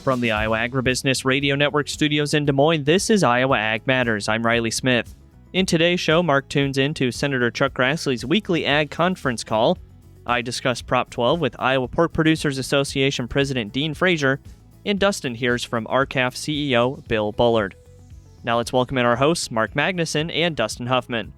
From the Iowa Agribusiness Radio Network studios in Des Moines, this is Iowa Ag Matters. I'm Riley Smith. In today's show, Mark tunes in to Senator Chuck Grassley's weekly ag conference call. I discuss Prop 12 with Iowa Pork Producers Association President Dean Frazer, and Dustin hears from R-CALF CEO Bill Bullard. Now let's welcome in our hosts, Mark Magnuson and Dustin Huffman.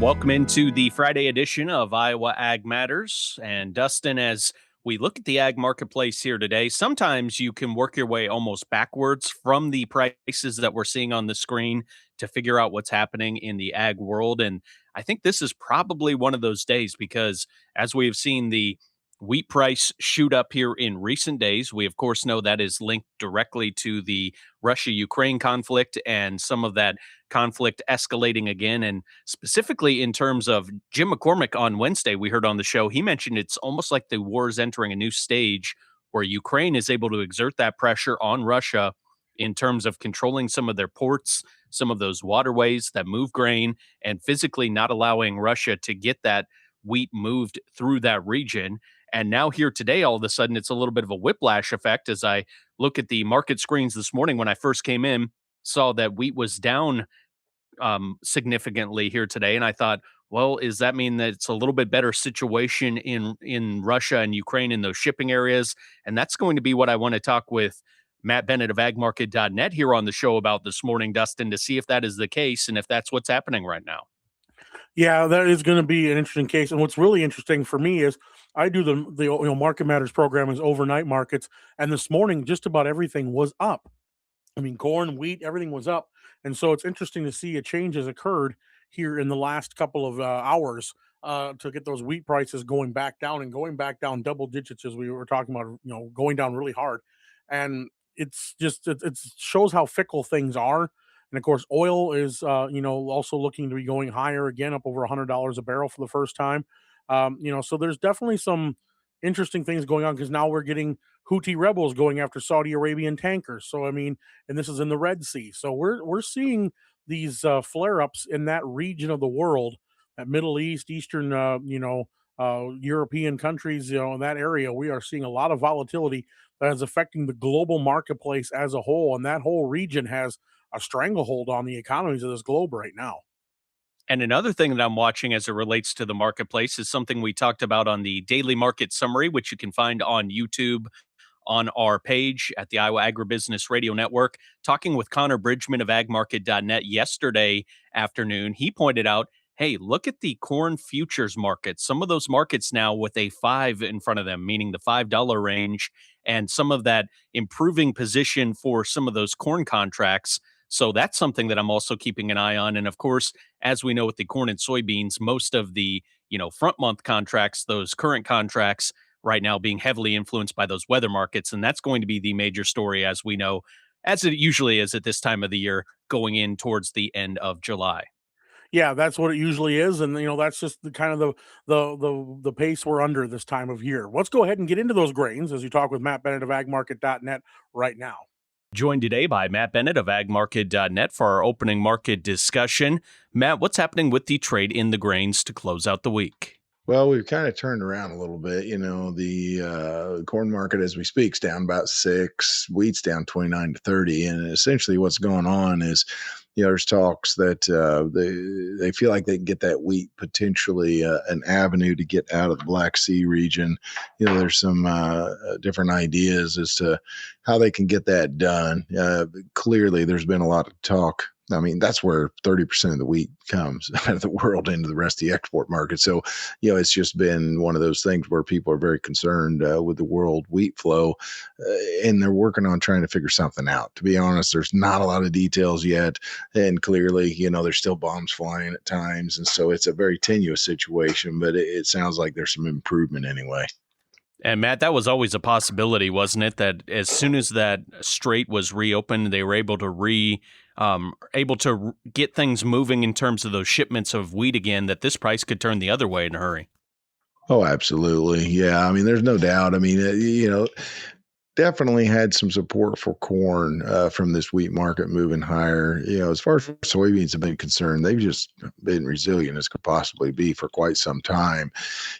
Welcome into the Friday edition of Iowa Ag Matters. And Dustin, as we look at the ag marketplace here today, sometimes you can work your way almost backwards from the prices that we're seeing on the screen to figure out what's happening in the ag world. And I think this is probably one of those days because as we have seen the wheat price shoot up here in recent days, we of course know that is linked directly to the Russia-Ukraine conflict and some of that conflict escalating again. And specifically in terms of Jim McCormick on Wednesday, we heard on the show, he mentioned it's almost like the war is entering a new stage where Ukraine is able to exert that pressure on Russia in terms of controlling some of their ports, some of those waterways that move grain, and physically not allowing Russia to get that wheat moved through that region. And now here today, all of a sudden, it's a little bit of a whiplash effect as I look at the market screens this morning. When I first came in, saw that wheat was down significantly here today. And I thought, well, does that mean that it's a little bit better situation in Russia and Ukraine in those shipping areas? And that's going to be what I want to talk with Matt Bennett of agmarket.net here on the show about this morning, Dustin, to see if that is the case and if that's what's happening right now. Yeah, that is going to be an interesting case. And what's really interesting for me is I do the Market Matters program is overnight markets. And this morning, just about everything was up. I mean, corn, wheat, everything was up. And so it's interesting to see a change has occurred here in the last couple of hours to get those wheat prices going back down double digits, as we were talking about, going down really hard. And it's just, it shows how fickle things are. And of course, oil is, also looking to be going higher again, up over $100 a barrel for the first time. So there's definitely some interesting things going on because now we're getting Houthi rebels going after Saudi Arabian tankers. So, and this is in the Red Sea. So we're seeing these flare-ups in that region of the world, that Middle East, Eastern, European countries, in that area. We are seeing a lot of volatility that is affecting the global marketplace as a whole. And that whole region has a stranglehold on the economies of this globe right now. And another thing that I'm watching as it relates to the marketplace is something we talked about on the daily market summary, which you can find on YouTube on our page at the Iowa Agribusiness Radio Network. Talking with Connor Bridgman of agmarket.net yesterday afternoon, he pointed out, hey, look at the corn futures markets. Some of those markets now with a 5 in front of them, meaning the $5 range, and some of that improving position for some of those corn contracts. So that's something that I'm also keeping an eye on. And of course, as we know with the corn and soybeans, most of the, front month contracts, those current contracts right now being heavily influenced by those weather markets. And that's going to be the major story, as we know, as it usually is at this time of the year, going in towards the end of July. Yeah, that's what it usually is. And, that's just the kind of the pace we're under this time of year. Let's go ahead and get into those grains as you talk with Matt Bennett of agmarket.net right now. Joined today by Matt Bennett of agmarket.net for our opening market discussion. Matt, what's happening with the trade in the grains to close out the week? Well, we've kind of turned around a little bit. The corn market as we speak is down about 6, wheat's down 29 to 30. And essentially what's going on is, there's talks that they feel like they can get that wheat potentially an avenue to get out of the Black Sea region. There's some different ideas as to how they can get that done. Clearly, there's been a lot of talk. That's where 30% of the wheat comes out of the world into the rest of the export market. So, it's just been one of those things where people are very concerned with the world wheat flow, and they're working on trying to figure something out. To be honest, there's not a lot of details yet. And clearly, there's still bombs flying at times. And so it's a very tenuous situation, but it sounds like there's some improvement anyway. And Matt, that was always a possibility, wasn't it? That as soon as that strait was reopened, they were able to get things moving in terms of those shipments of wheat again, that this price could turn the other way in a hurry. Oh, absolutely. Yeah. There's no doubt. definitely had some support for corn from this wheat market moving higher. As far as soybeans have been concerned, they've just been resilient as could possibly be for quite some time.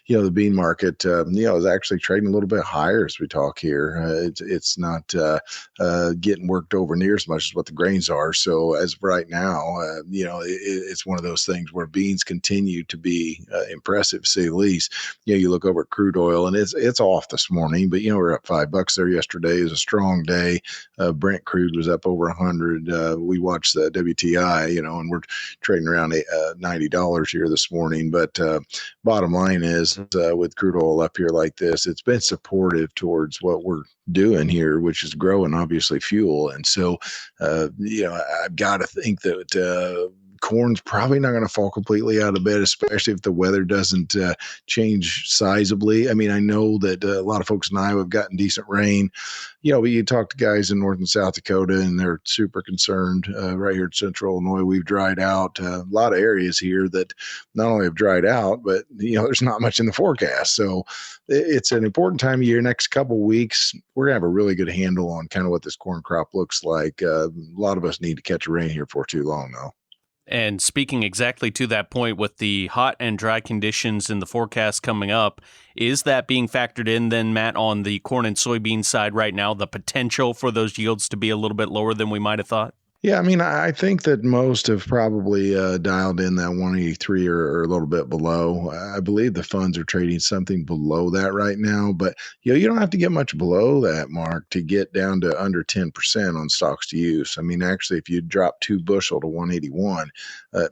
The bean market, is actually trading a little bit higher as we talk here. It's not getting worked over near as much as what the grains are. So as of right now, it's one of those things where beans continue to be impressive, to say the least. You look over at crude oil and it's off this morning, but we're up $5 there yesterday. It was a strong day. Brent crude was up over 100. We watched the WTI, and we're trading around $90 here this morning. But bottom line is, with crude oil up here like this, it's been supportive towards what we're doing here, which is growing, obviously, fuel. And so, I've got to think that corn's probably not going to fall completely out of bed, especially if the weather doesn't change sizably. I mean, I know that a lot of folks in Iowa have gotten decent rain. But you talk to guys in North and South Dakota, and they're super concerned. Right here in Central Illinois, we've dried out a lot of areas here that not only have dried out, but there's not much in the forecast. So it's an important time of year. Next couple of weeks, we're gonna have a really good handle on kind of what this corn crop looks like. A lot of us need to catch a rain here for too long, though. And speaking exactly to that point, with the hot and dry conditions in the forecast coming up, is that being factored in then, Matt, on the corn and soybean side right now, the potential for those yields to be a little bit lower than we might have thought? Yeah, I mean, I think that most have probably dialed in that 183 or a little bit below. I believe the funds are trading something below that right now, but you don't have to get much below that mark to get down to under 10% on stocks to use. I mean, actually, if you drop 2 bushel to 181,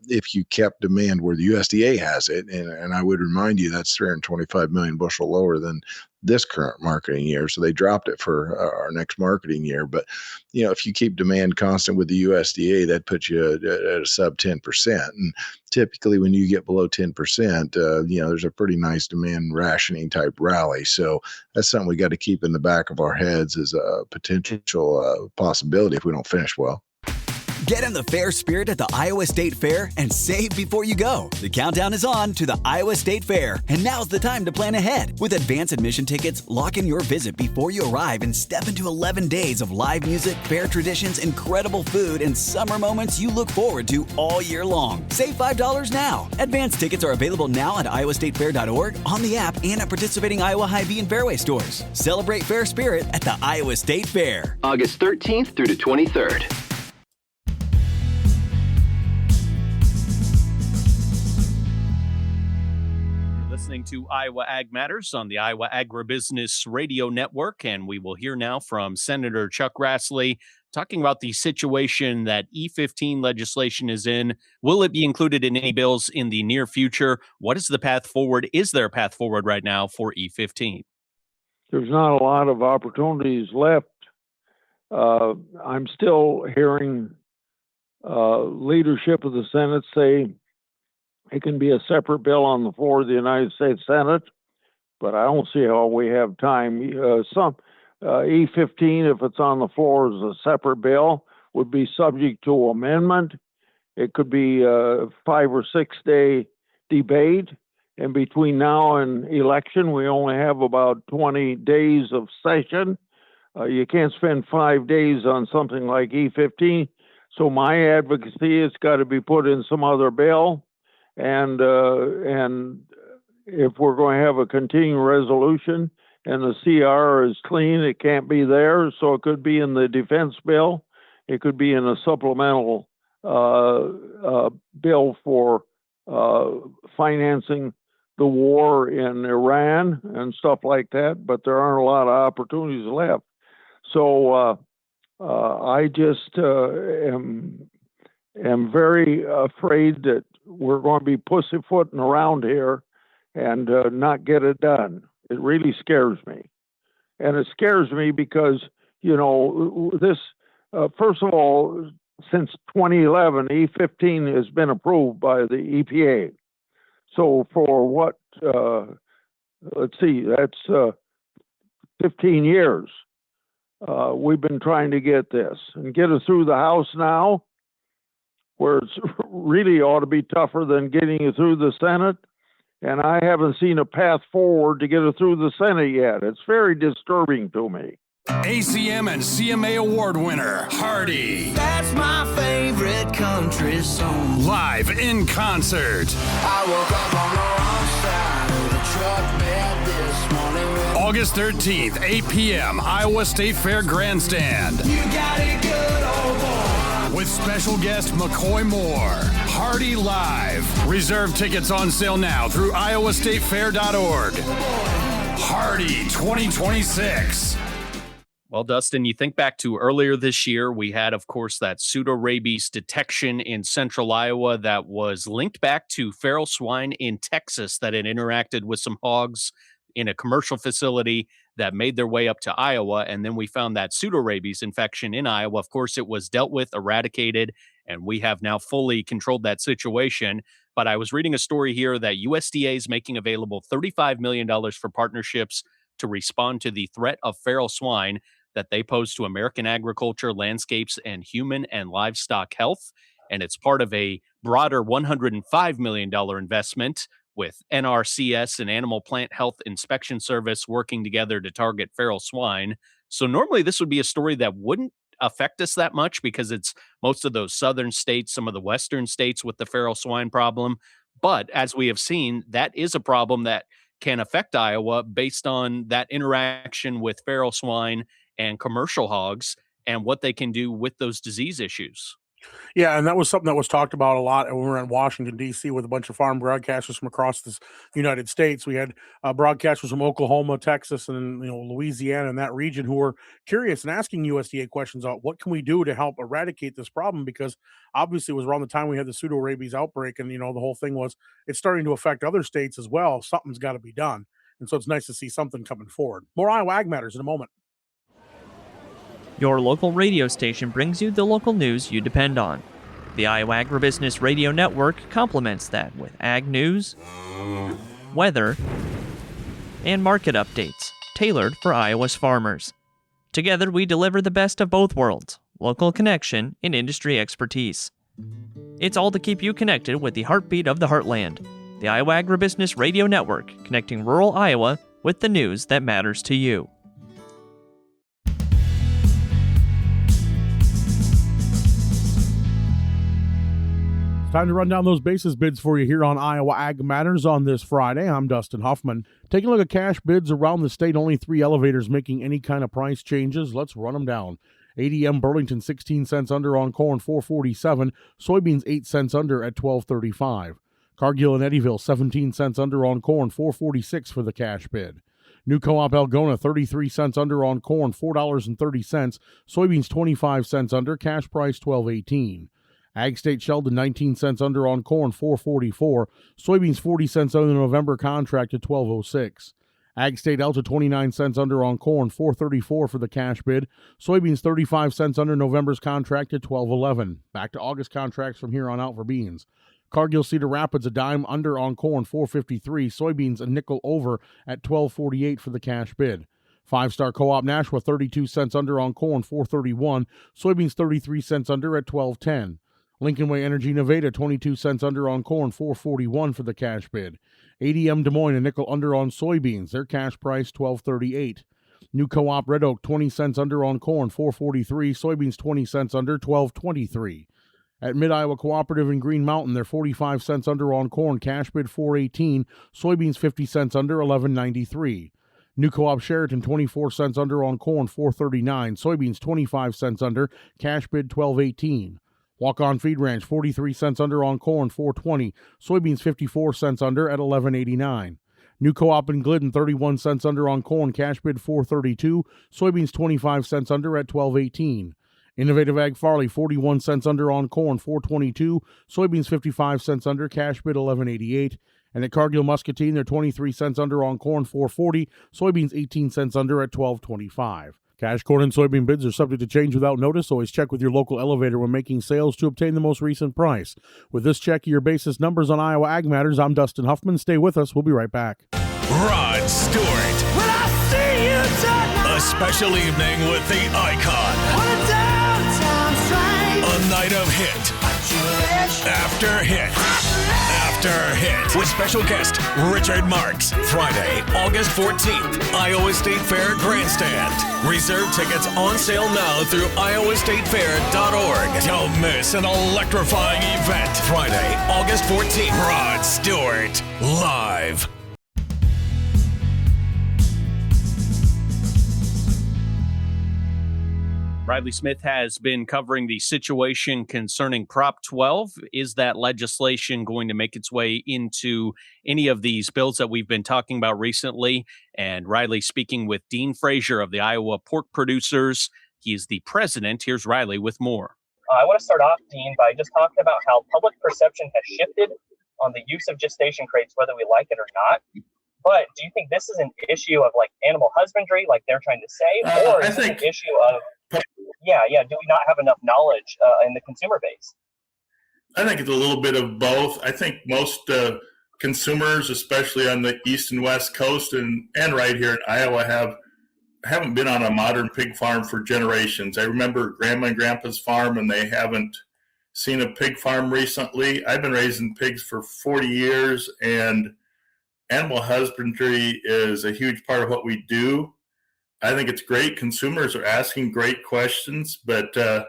if you kept demand where the USDA has it, and I would remind you that's 325 million bushel lower than this current marketing year. So they dropped it for our next marketing year. But, if you keep demand constant with the USDA, that puts you at a sub 10%. And typically when you get below 10%, there's a pretty nice demand rationing type rally. So that's something we got to keep in the back of our heads as a potential possibility if we don't finish well. Get in the fair spirit at the Iowa State Fair and save before you go. The countdown is on to the Iowa State Fair, and now's the time to plan ahead. With advance admission tickets, lock in your visit before you arrive and step into 11 days of live music, fair traditions, incredible food, and summer moments you look forward to all year long. Save $5 now. Advance tickets are available now at iowastatefair.org, on the app, and at participating Iowa Hy-Vee and Fairway stores. Celebrate fair spirit at the Iowa State Fair. August 13th through the 23rd. Listening to Iowa Ag Matters on the Iowa Agribusiness Radio Network, and we will hear now from Senator Chuck Grassley talking about the situation that E15 legislation is in. Will it be included in any bills in the near future? What is the path forward? Is there a path forward right now for E15? There's not a lot of opportunities left. I'm still hearing leadership of the Senate say it can be a separate bill on the floor of the United States Senate, but I don't see how we have time. E15, if it's on the floor as a separate bill, would be subject to amendment. It could be a 5 or 6 day debate, and between now and election, we only have about 20 days of session. You can't spend 5 days on something like E15. So my advocacy has got to be put in some other bill. And if we're going to have a continuing resolution and the CR is clean, it can't be there. So it could be in the defense bill. It could be in a supplemental bill for financing the war in Iran and stuff like that. But there aren't a lot of opportunities left. So I just am very afraid that we're going to be pussyfooting around here and not get it done. It really scares me. And it scares me because, this, first of all, since 2011, E15 has been approved by the EPA. So for what, let's see, that's 15 years. We've been trying to get this and get it through the House now, where it's really ought to be tougher than getting it through the Senate. And I haven't seen a path forward to get it through the Senate yet. It's very disturbing to me. ACM and CMA award winner, Hardy. That's my favorite country song. Live in concert. I woke up on the wrong side of the truck bed this morning. August 13th, 8 p.m., Iowa State Fair Grandstand. You got it good, old boy. With special guest McCoy Moore. Hardy Live. Reserve tickets on sale now through iowastatefair.org. Hardy 2026. Well, Dustin, you think back to earlier this year, we had, of course, that pseudorabies detection in central Iowa that was linked back to feral swine in Texas that had interacted with some hogs in a commercial facility that made their way up to Iowa. And then we found that pseudorabies infection in Iowa. Of course, it was dealt with, eradicated, and we have now fully controlled that situation. But I was reading a story here that USDA is making available $35 million for partnerships to respond to the threat of feral swine that they pose to American agriculture, landscapes, and human and livestock health. And it's part of a broader $105 million investment with NRCS and Animal Plant Health Inspection Service working together to target feral swine. So normally this would be a story that wouldn't affect us that much because it's most of those southern states, some of the western states with the feral swine problem. But as we have seen, that is a problem that can affect Iowa based on that interaction with feral swine and commercial hogs and what they can do with those disease issues. Yeah, and that was something that was talked about a lot when we were in Washington, D.C. with a bunch of farm broadcasters from across the United States. We had broadcasters from Oklahoma, Texas, and Louisiana and that region who were curious and asking USDA questions about what can we do to help eradicate this problem, because obviously it was around the time we had the pseudorabies outbreak, and the whole thing was it's starting to affect other states as well. Something's got to be done, and so it's nice to see something coming forward. More Iowa Ag Matters in a moment. Your local radio station brings you the local news you depend on. The Iowa Agribusiness Radio Network complements that with ag news, weather, and market updates tailored for Iowa's farmers. Together, we deliver the best of both worlds, local connection and industry expertise. It's all to keep you connected with the heartbeat of the heartland. The Iowa Agribusiness Radio Network, connecting rural Iowa with the news that matters to you. Time to run down those basis bids for you here on Iowa Ag Matters on this Friday. I'm Dustin Huffman. Taking a look at cash bids around the state, only 3 elevators making any kind of price changes. Let's run them down. ADM Burlington 16 cents under on corn, $4.47. Soybeans 8 cents under at $12.35. Cargill and Eddyville 17 cents under on corn, $4.46 for the cash bid. New Co-op Algona 33 cents under on corn, $4.30. Soybeans 25 cents under, cash price $12.18. Ag State Sheldon 19 cents under on corn, $4.44. Soybeans 40 cents under the November contract at $12.06. Ag State Elta 29 cents under on corn, $4.34 for the cash bid. Soybeans 35 cents under November's contract at $12.11. Back to August contracts from here on out for beans. Cargill Cedar Rapids a dime under on corn, $4.53. Soybeans a nickel over at $12.48 for the cash bid. 5-Star Co-op Nashua 32 cents under on corn, $4.31. Soybeans 33 cents under at $12.10. Lincoln Way Energy Nevada 22 cents under on corn, $4.41 for the cash bid. ADM Des Moines a nickel under on soybeans, their cash price $12.38. New Co-op Red Oak 20 cents under on corn, $4.43. Soybeans 20 cents under, $12.23. At Mid-Iowa Cooperative in Green Mountain, they're 45 cents under on corn, cash bid $4.18. Soybeans 50 cents under, $11.93. New Co-op Sheraton 24 cents under on corn, $4.39. Soybeans 25 cents under, cash bid $12.18. Walk-On Feed Ranch, 43 cents under on corn, $4.20. Soybeans 54 cents under at $11.89. New Co-op in Glidden, 31 cents under on corn, cash bid $4.32. Soybeans 25 cents under at $12.18. Innovative Ag Farley, 41 cents under on corn, $4.22. Soybeans 55 cents under, cash bid $11.88. And at Cargill Muscatine, they're 23 cents under on corn, $4.40. Soybeans 18 cents under at $12.25. Cash corn and soybean bids are subject to change without notice. Always check with your local elevator when making sales to obtain the most recent price. With this check of your basis numbers on Iowa Ag Matters, I'm Dustin Huffman. Stay with us. We'll be right back. Rod Stewart. When I see you tonight, A special evening with the icon. on a downtown train, A night of hit. After hit. After hit. With special guest Richard Marks. Friday, August 14th, Iowa State Fair Grandstand. Reserve tickets on sale now through iowastatefair.org. Don't miss an electrifying event. Friday, August 14th. Rod Stewart, live. Riley Smith has been covering the situation concerning Prop 12. Is that legislation going to make its way into any of these bills that we've been talking about recently? And Riley speaking with Dean Frazer of the Iowa Pork Producers. He's the president. Here's Riley with more. I want to start off, Dean, by just talking about how public perception has shifted on the use of gestation crates, whether we like it or not. But do you think this is an issue of like animal husbandry, like they're trying to say, or is it an issue of do we not have enough knowledge in the consumer base? I think it's a little bit of both. I think most consumers, especially on the east and west coast and right here in Iowa, haven't been on a modern pig farm for generations. I remember Grandma and Grandpa's farm, and they haven't seen a pig farm recently. I've been raising pigs for 40 years, and animal husbandry is a huge part of what we do. I think it's great. Consumers are asking great questions, but I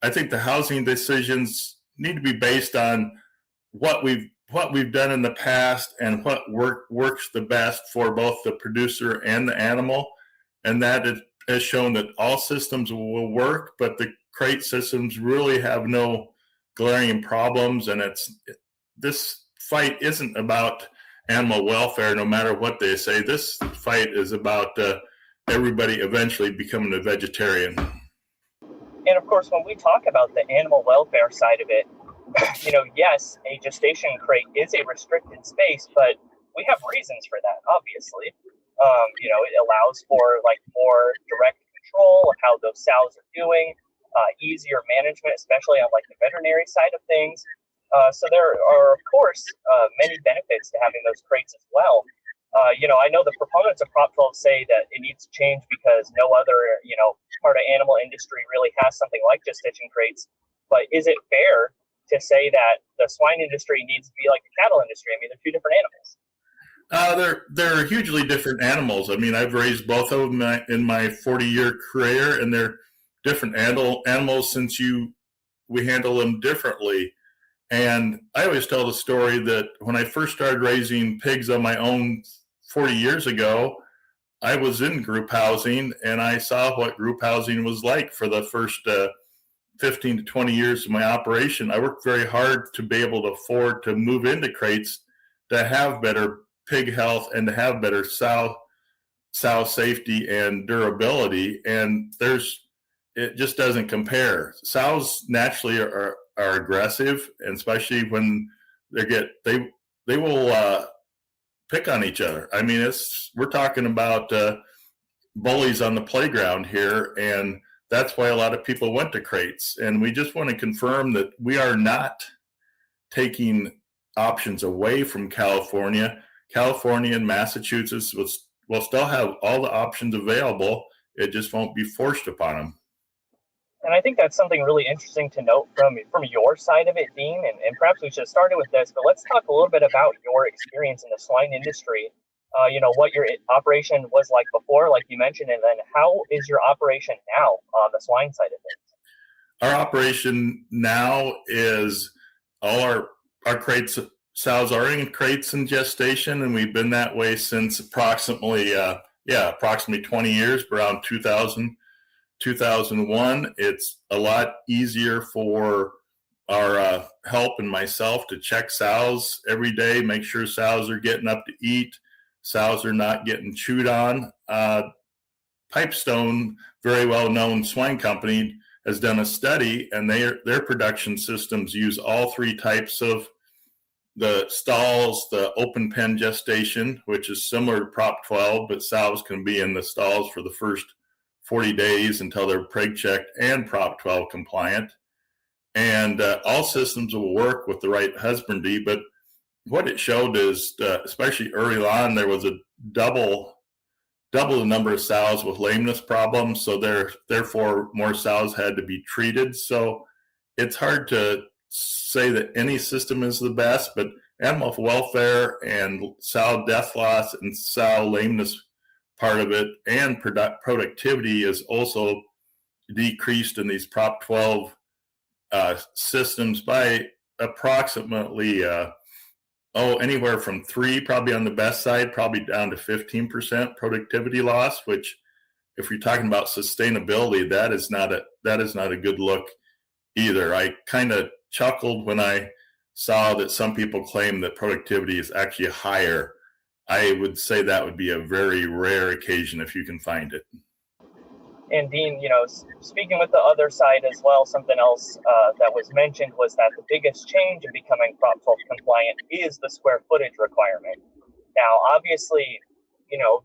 think the housing decisions need to be based on what we've done in the past and what works the best for both the producer and the animal. And that has shown that all systems will work, but the crate systems really have no glaring problems. And this fight isn't about animal welfare, no matter what they say. This fight is about everybody eventually becoming a vegetarian. And of course, when we talk about the animal welfare side of it, yes, a gestation crate is a restricted space, but we have reasons for that, obviously. It allows for like more direct control of how those sows are doing, easier management, especially on like the veterinary side of things. So there are, of course, many benefits to having those crates as well. I know the proponents of Prop 12 say that it needs to change because no other, part of animal industry really has something like gestation crates. But is it fair to say that the swine industry needs to be like the cattle industry? I mean, they're two different animals. They're hugely different animals. I mean, I've raised both of them in my 40-year career, and they're different animals since we handle them differently. And I always tell the story that when I first started raising pigs on my own 40 years ago, I was in group housing, and I saw what group housing was like for the first 15 to 20 years of my operation. I worked very hard to be able to afford to move into crates to have better pig health and to have better sow safety and durability. And it just doesn't compare. Sows naturally are aggressive, and especially when they will pick on each other. I mean, we're talking about bullies on the playground here, and that's why a lot of people went to crates. And we just want to confirm that we are not taking options away from California. California and Massachusetts will still have all the options available. It just won't be forced upon them. And I think that's something really interesting to note from your side of it, Dean, and perhaps we should have started with this, but let's talk a little bit about your experience in the swine industry, what your operation was like before, like you mentioned, and then how is your operation now on the swine side of things? Our operation now is all our crates, sows are in crates in gestation, and we've been that way since approximately 20 years, around 2001. It's a lot easier for our help and myself to check sows every day, make sure sows are getting up to eat, sows are not getting chewed on. Pipestone, very well-known swine company, has done a study, and their production systems use all three types of the stalls, the open pen gestation, which is similar to Prop 12, but sows can be in the stalls for the first 40 days until they're preg checked and Prop 12 compliant. And all systems will work with the right husbandry, but what it showed is, especially early on, there was a double the number of sows with lameness problems, so therefore more sows had to be treated. So it's hard to say that any system is the best, but animal welfare and sow death loss and sow lameness part of it, and productivity is also decreased in these Prop 12 systems by approximately anywhere from 3, probably on the best side, probably down to 15% productivity loss, which if you're talking about sustainability, that is not a good look either. I kind of chuckled when I saw that some people claim that productivity is actually higher. I would say that would be a very rare occasion if you can find it. And Dean, speaking with the other side as well, something else that was mentioned was that the biggest change in becoming Prop 12 compliant is the square footage requirement. Now, obviously,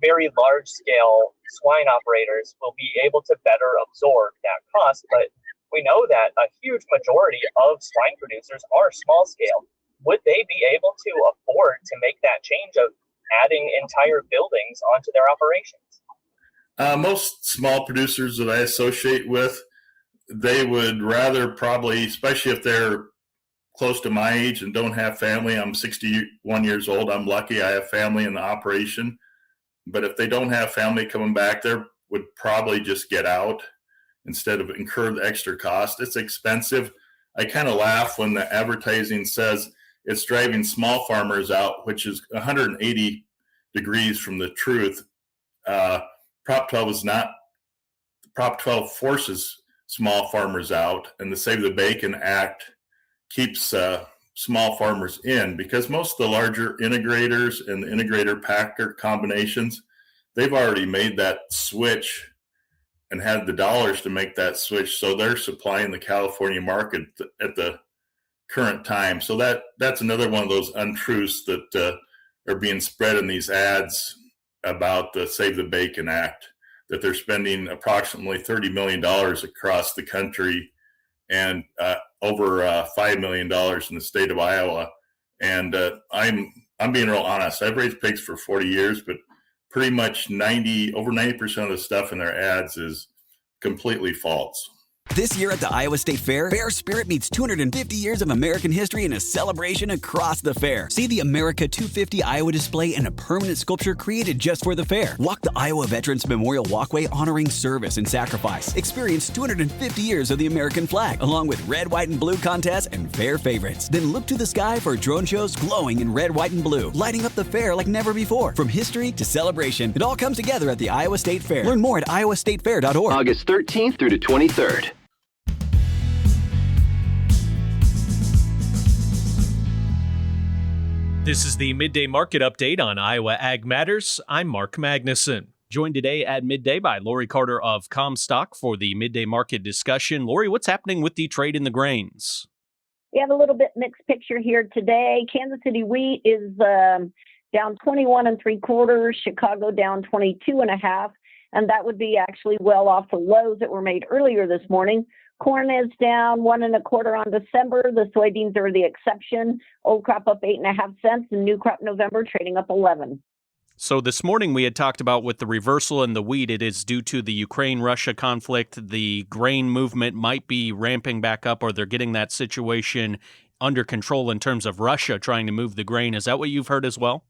very large scale swine operators will be able to better absorb that cost, but we know that a huge majority of swine producers are small scale. Would they be able to afford to make that change of adding entire buildings onto their operations? Most small producers that I associate with, they would rather probably, especially if they're close to my age and don't have family. I'm 61 years old. I'm lucky I have family in the operation. But if they don't have family coming back, they would probably just get out instead of incur the extra cost. It's expensive. I kind of laugh when the advertising says it's driving small farmers out, which is 180 degrees from the truth. Prop 12 is not. Prop 12 forces small farmers out, and the Save the Bacon Act keeps small farmers in, because most of the larger integrators and the integrator packer combinations, they've already made that switch and had the dollars to make that switch. So they're supplying the California market at the current time. So that's another one of those untruths that are being spread in these ads about the Save the Bacon Act, that they're spending approximately $30 million across the country and over $5 million in the state of Iowa. And I'm being real honest. I've raised pigs for 40 years, but pretty much over 90% of the stuff in their ads is completely false. This year at the Iowa State Fair, Fair Spirit meets 250 years of American history in a celebration across the fair. See the America 250 Iowa display and a permanent sculpture created just for the fair. Walk the Iowa Veterans Memorial Walkway honoring service and sacrifice. Experience 250 years of the American flag, along with red, white, and blue contests and fair favorites. Then look to the sky for drone shows glowing in red, white, and blue, lighting up the fair like never before. From history to celebration, it all comes together at the Iowa State Fair. Learn more at iowastatefair.org. August 13th through the 23rd. This is the Midday Market Update on Iowa Ag Matters. I'm Mark Magnuson. Joined today at midday by Lori Carter of Comstock for the Midday Market discussion. Lori, what's happening with the trade in the grains? We have a little bit mixed picture here today. Kansas City wheat is down 21 3/4, Chicago down 22.5, and that would be actually well off the lows that were made earlier this morning. Corn is down 1 1/4 on December. The soybeans are the exception. Old crop up 8.5 cents, and new crop November trading up 11. So this morning we had talked about with the reversal in the wheat, it is due to the Ukraine-Russia conflict. The grain movement might be ramping back up, or they're getting that situation under control in terms of Russia trying to move the grain. Is that what you've heard as well?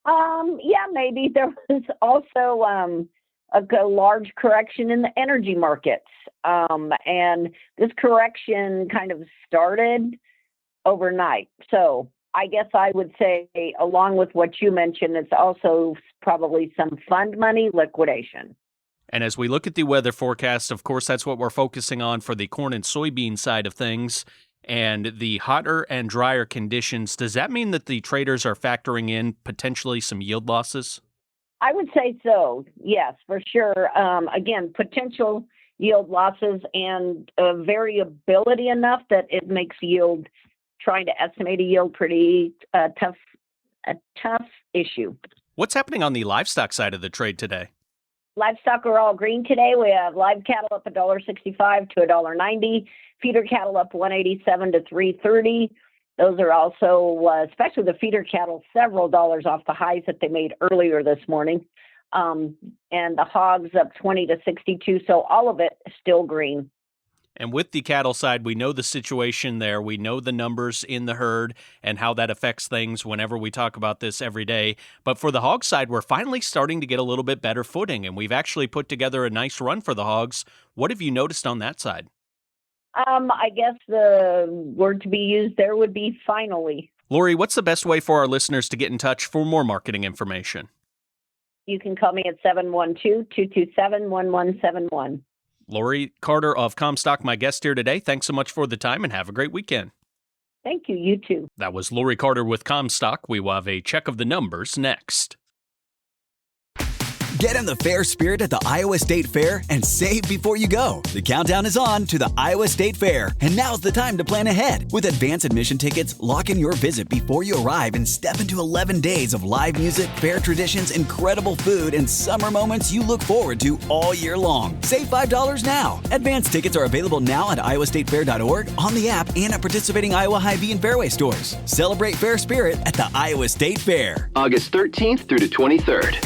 Yeah, maybe. There was also a large correction in the energy markets. And this correction kind of started overnight. So I guess I would say, along with what you mentioned, it's also probably some fund money liquidation. And as we look at the weather forecast, of course, that's what we're focusing on for the corn and soybean side of things. And the hotter and drier conditions, does that mean that the traders are factoring in potentially some yield losses? I would say so. Yes, for sure. Again, potential yield losses and variability enough that it makes yield, trying to estimate a yield, pretty tough issue. What's happening on the livestock side of the trade today? Livestock are all green today. We have live cattle up $1.65 to $1.90. Feeder cattle up $1.87 to $3.30. Those are also, especially the feeder cattle, several dollars off the highs that they made earlier this morning. And the hogs up 20 to 62. So all of it is still green. And with the cattle side, we know the situation there. We know the numbers in the herd and how that affects things whenever we talk about this every day. But for the hog side, we're finally starting to get a little bit better footing, and we've actually put together a nice run for the hogs. What have you noticed on that side? I guess the word to be used there would be finally. Lori, what's the best way for our listeners to get in touch for more marketing information? You can call me at 712-227-1171. Lori Carter of Comstock, my guest here today. Thanks so much for the time and have a great weekend. Thank you. You too. That was Lori Carter with Comstock. We will have a check of the numbers next. Get in the fair spirit at the Iowa State Fair and save before you go. The countdown is on to the Iowa State Fair, and now's the time to plan ahead. With advance admission tickets, lock in your visit before you arrive and step into 11 days of live music, fair traditions, incredible food, and summer moments you look forward to all year long. Save $5 now. Advance tickets are available now at iowastatefair.org, on the app, and at participating Iowa Hy-Vee and Fairway stores. Celebrate fair spirit at the Iowa State Fair. August 13th through the 23rd.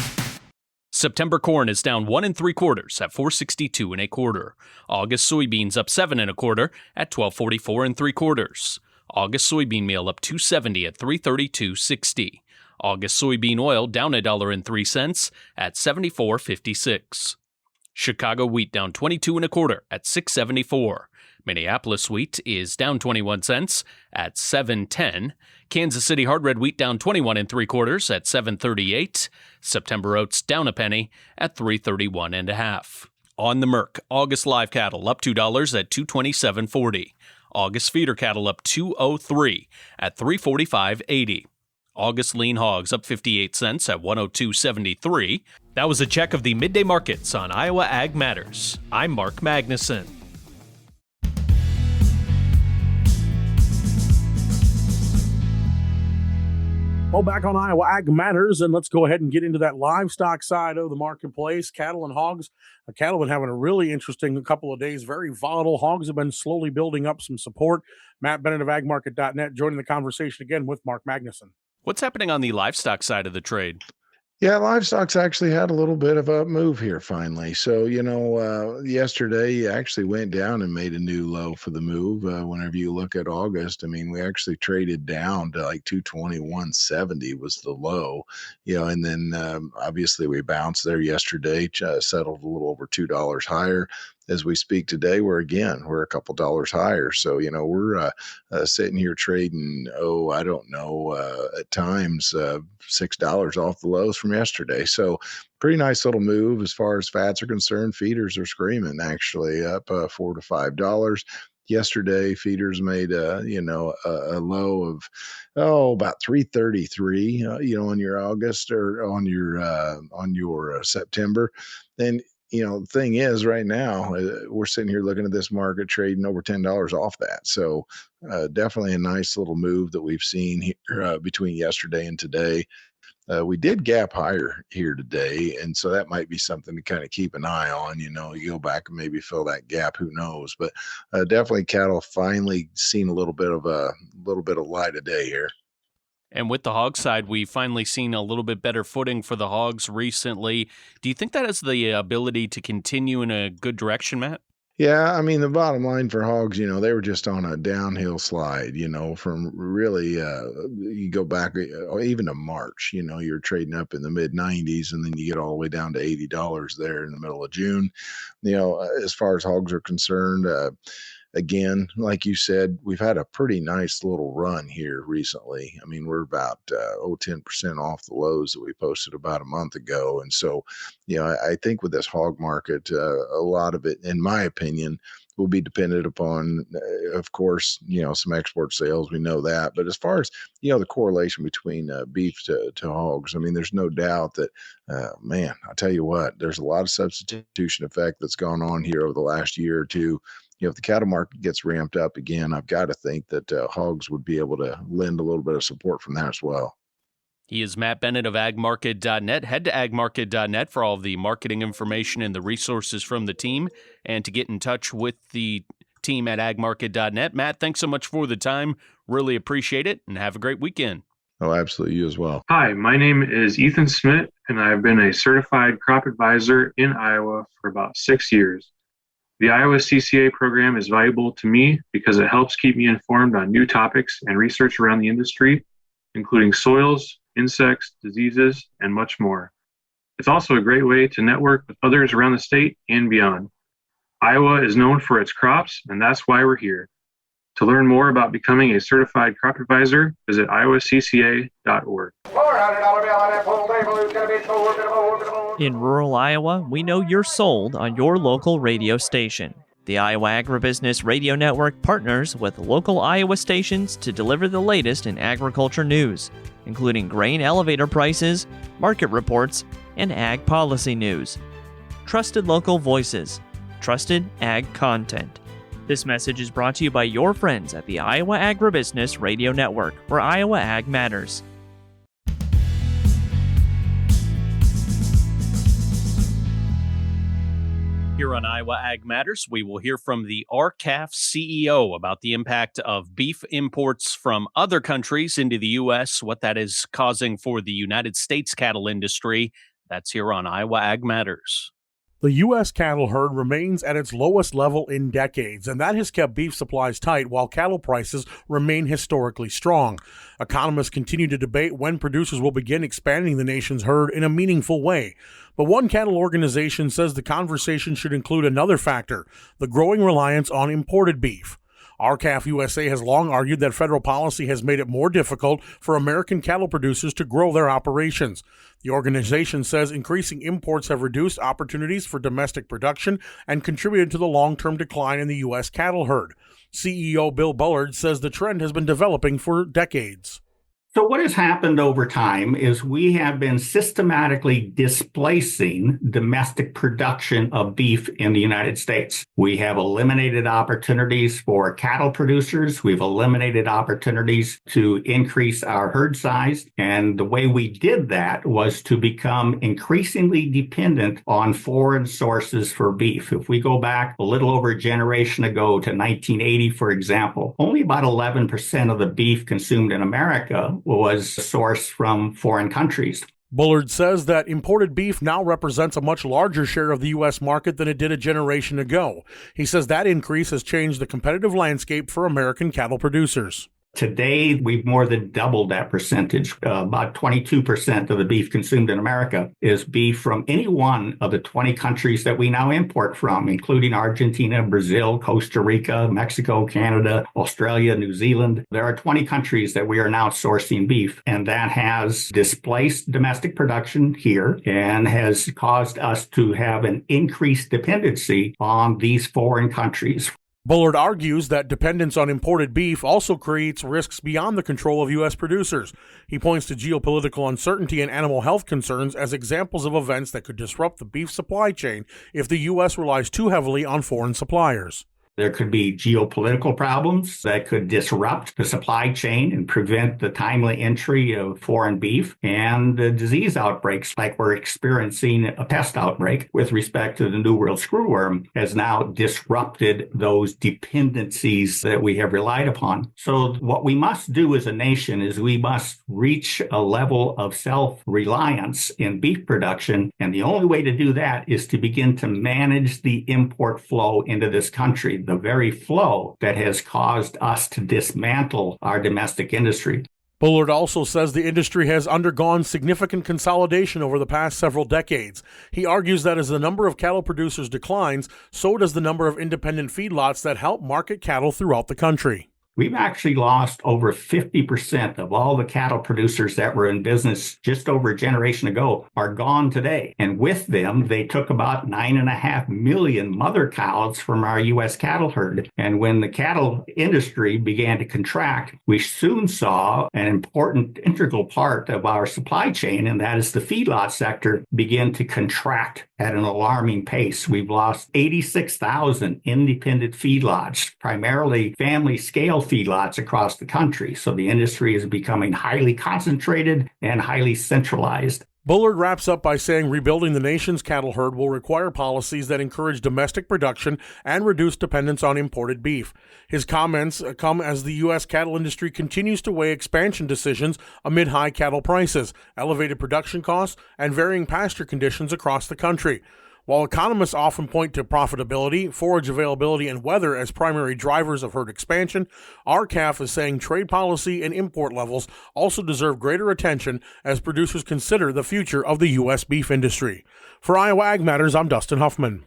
September corn is down 1 3/4 at $4.62 1/4. August soybeans up 7 1/4 at $12.44 3/4. August soybean meal up $2.70 at $3.3260. August soybean oil down $1.03 at $74.56. Chicago wheat down 22 1/4 at $6.74. Minneapolis wheat is down 21 cents at $7.10. Kansas City hard red wheat down 21 3/4 at $7.38. September oats down a penny at $3.31 1/2. On the Merc, August live cattle up $2 at $227.40. August feeder cattle up $2.03 at $345.80. August lean hogs up 58 cents at $102.73. That was a check of the midday markets on Iowa Ag Matters. I'm Mark Magnuson. Well, back on Iowa Ag Matters, and let's go ahead and get into that livestock side of the marketplace. Cattle and hogs. Cattle have been having a really interesting couple of days, very volatile. Hogs have been slowly building up some support. Matt Bennett of agmarket.net joining the conversation again with Mark Magnuson. What's happening on the livestock side of the trade? Yeah, livestock's actually had a little bit of a move here finally. So, yesterday you actually went down and made a new low for the move. Whenever you look at August, I mean, we actually traded down to like 221.70 was the low, and then obviously we bounced there yesterday, settled a little over $2 higher. As we speak today, we're a couple dollars higher. So, we're sitting here trading, at times $6 off the lows from yesterday. So pretty nice little move as far as fats are concerned. Feeders are screaming, actually up $4 to $5. Yesterday, feeders made a low of about 333. On your August or on your September. Then the thing is, right now we're sitting here looking at this market trading over $10 off that. So definitely a nice little move that we've seen here between yesterday and today. We did gap higher here today, and so that might be something to kind of keep an eye on. You go back and maybe fill that gap. Who knows? But definitely cattle finally seen a little bit of light of day here. And with the hog side, we've finally seen a little bit better footing for the hogs recently. Do you think that has the ability to continue in a good direction, Matt? Yeah, I mean, the bottom line for hogs, they were just on a downhill slide, from really, you go back even to March, you're trading up in the mid 90s and then you get all the way down to $80 there in the middle of June. As far as hogs are concerned, again, like you said, we've had a pretty nice little run here recently. I mean, we're about 10% off the lows that we posted about a month ago. And so, I think with this hog market, a lot of it, in my opinion, will be dependent upon, of course, some export sales. We know that. But as far as, the correlation between beef to hogs, I mean, there's no doubt that, I'll tell you what, there's a lot of substitution effect that's gone on here over the last year or two. If the cattle market gets ramped up again, I've got to think that hogs would be able to lend a little bit of support from that as well. He is Matt Bennett of agmarket.net. Head to agmarket.net for all of the marketing information and the resources from the team, and to get in touch with the team at agmarket.net. Matt, thanks so much for the time. Really appreciate it, and have a great weekend. Oh, absolutely. You as well. Hi, my name is Ethan Smith, and I've been a certified crop advisor in Iowa for about 6 years. The Iowa CCA program is valuable to me because it helps keep me informed on new topics and research around the industry, including soils, insects, diseases, and much more. It's also a great way to network with others around the state and beyond. Iowa is known for its crops, and that's why we're here. To learn more about becoming a certified crop advisor, visit iowacca.org. In rural Iowa, we know you're sold on your local radio station. The Iowa Agribusiness Radio Network partners with local Iowa stations to deliver the latest in agriculture news, including grain elevator prices, market reports, and ag policy news. Trusted local voices, trusted ag content. This message is brought to you by your friends at the Iowa Agribusiness Radio Network, where Iowa Ag matters. Here on Iowa Ag Matters, we will hear from the R-CALF CEO about the impact of beef imports from other countries into the U.S., what that is causing for the United States cattle industry. That's here on Iowa Ag Matters. The U.S. cattle herd remains at its lowest level in decades, and that has kept beef supplies tight while cattle prices remain historically strong. Economists continue to debate when producers will begin expanding the nation's herd in a meaningful way. But one cattle organization says the conversation should include another factor, the growing reliance on imported beef. R-CALF USA has long argued that federal policy has made it more difficult for American cattle producers to grow their operations. The organization says increasing imports have reduced opportunities for domestic production and contributed to the long-term decline in the U.S. cattle herd. CEO Bill Bullard says the trend has been developing for decades. So what has happened over time is we have been systematically displacing domestic production of beef in the United States. We have eliminated opportunities for cattle producers. We've eliminated opportunities to increase our herd size. And the way we did that was to become increasingly dependent on foreign sources for beef. If we go back a little over a generation ago to 1980, for example, only about 11% of the beef consumed in America was sourced from foreign countries. Bullard says that imported beef now represents a much larger share of the U.S. market than it did a generation ago. He says that increase has changed the competitive landscape for American cattle producers. Today, we've more than doubled that percentage. About 22% of the beef consumed in America is beef from any one of the 20 countries that we now import from, including Argentina, Brazil, Costa Rica, Mexico, Canada, Australia, New Zealand. There are 20 countries that we are now sourcing beef, and that has displaced domestic production here and has caused us to have an increased dependency on these foreign countries. Bullard argues that dependence on imported beef also creates risks beyond the control of U.S. producers. He points to geopolitical uncertainty and animal health concerns as examples of events that could disrupt the beef supply chain if the U.S. relies too heavily on foreign suppliers. There could be geopolitical problems that could disrupt the supply chain and prevent the timely entry of foreign beef, and disease outbreaks like we're experiencing a pest outbreak with respect to the New World screwworm has now disrupted those dependencies that we have relied upon. So what we must do as a nation is we must reach a level of self-reliance in beef production, and the only way to do that is to begin to manage the import flow into this country, the very flow that has caused us to dismantle our domestic industry. Bullard also says the industry has undergone significant consolidation over the past several decades. He argues that as the number of cattle producers declines, so does the number of independent feedlots that help market cattle throughout the country. We've actually lost over 50% of all the cattle producers that were in business just over a generation ago are gone today. And with them, they took about 9.5 million mother cows from our U.S. cattle herd. And when the cattle industry began to contract, we soon saw an important integral part of our supply chain, and that is the feedlot sector, begin to contract at an alarming pace. We've lost 86,000 independent feedlots, primarily family scale feedlots across the country. So the industry is becoming highly concentrated and highly centralized. Bullard wraps up by saying rebuilding the nation's cattle herd will require policies that encourage domestic production and reduce dependence on imported beef. His comments come as the U.S. cattle industry continues to weigh expansion decisions amid high cattle prices, elevated production costs, and varying pasture conditions across the country. While economists often point to profitability, forage availability, and weather as primary drivers of herd expansion, R-CALF is saying trade policy and import levels also deserve greater attention as producers consider the future of the U.S. beef industry. For Iowa Ag Matters, I'm Dustin Huffman.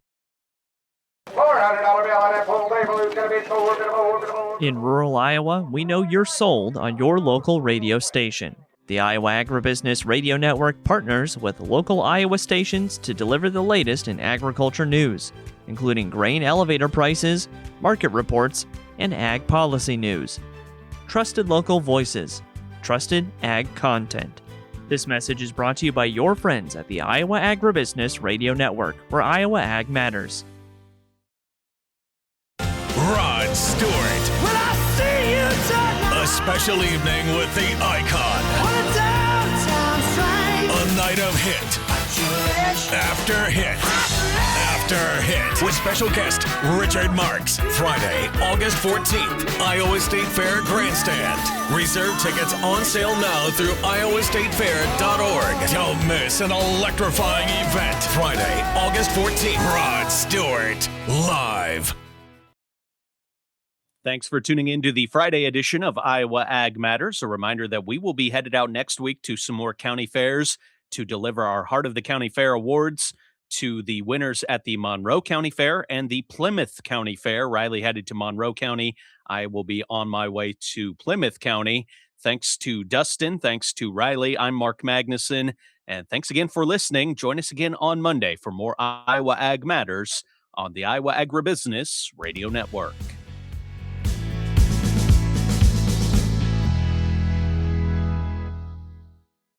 In rural Iowa, we know you're sold on your local radio station. The Iowa Agribusiness Radio Network partners with local Iowa stations to deliver the latest in agriculture news, including grain elevator prices, market reports, and ag policy news. Trusted local voices, trusted ag content. This message is brought to you by your friends at the Iowa Agribusiness Radio Network, where Iowa Ag matters. Rod Stewart. When I see you tonight, A special evening with the icon. on a downtown train, A night of hit after hit after hit with special guest Richard Marks. Friday, August 14th, Iowa State Fair Grandstand. Reserve tickets on sale now through iowastatefair.org. Don't miss an electrifying event. Friday, August 14th. Rod Stewart, live. Thanks for tuning in to the Friday edition of Iowa Ag Matters. A reminder that we will be headed out next week to some more county fairs to deliver our Heart of the County Fair awards to the winners at the Monroe County Fair and the Plymouth County Fair. Riley headed to Monroe County. I will be on my way to Plymouth County. Thanks to Dustin. Thanks to Riley. I'm Mark Magnuson. And thanks again for listening. Join us again on Monday for more Iowa Ag Matters on the Iowa Agribusiness Radio Network.